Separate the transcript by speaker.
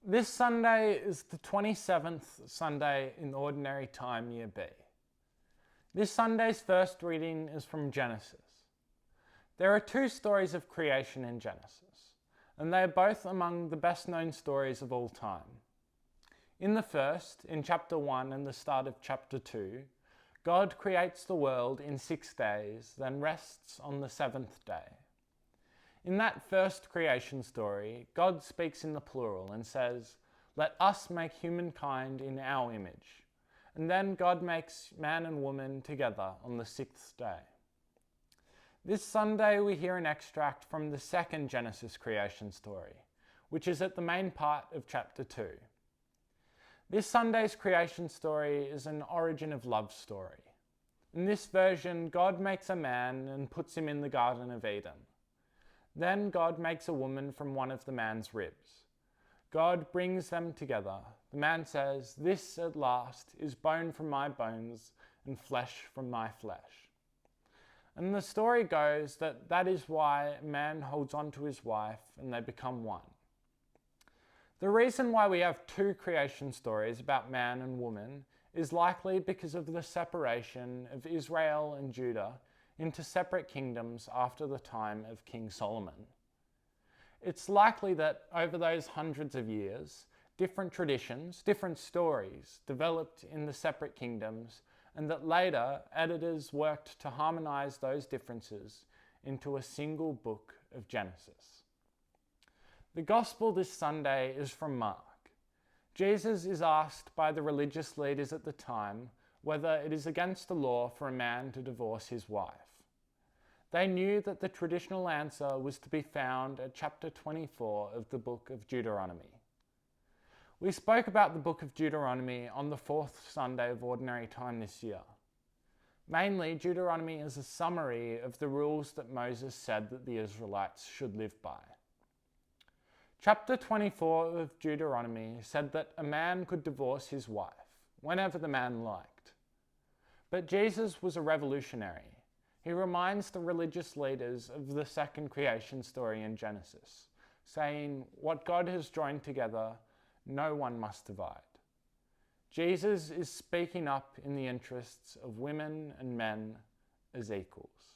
Speaker 1: This Sunday is the 27th Sunday in Ordinary Time Year B. This Sunday's first reading is from Genesis. There are two stories of creation in Genesis, and they are both among the best known stories of all time. In the first, in chapter 1 and the start of chapter 2, God creates the world in 6 days, then rests on the seventh day. In that first creation story, God speaks in the plural and says, "Let us make humankind in our image." And then God makes man and woman together on the sixth day. This Sunday we hear an extract from the second Genesis creation story, which is at the main part of chapter 2. This Sunday's creation story is an origin of love story. In this version, God makes a man and puts him in the Garden of Eden. Then God makes a woman from one of the man's ribs. God brings them together. The man says, "This at last is bone from my bones and flesh from my flesh." And the story goes that is why man holds on to his wife and they become one. The reason why we have two creation stories about man and woman is likely because of the separation of Israel and Judah into separate kingdoms after the time of King Solomon. It's likely that over those hundreds of years, different traditions, different stories developed in the separate kingdoms, and that later editors worked to harmonize those differences into a single book of Genesis. The Gospel this Sunday is from Mark. Jesus is asked by the religious leaders at the time whether it is against the law for a man to divorce his wife. They knew that the traditional answer was to be found at chapter 24 of the book of Deuteronomy. We spoke about the book of Deuteronomy on the fourth Sunday of Ordinary Time this year. Mainly, Deuteronomy is a summary of the rules that Moses said that the Israelites should live by. Chapter 24 of Deuteronomy said that a man could divorce his wife whenever the man liked. But Jesus was a revolutionary. He reminds the religious leaders of the second creation story in Genesis, saying, "What God has joined together, no one must divide." Jesus is speaking up in the interests of women and men as equals.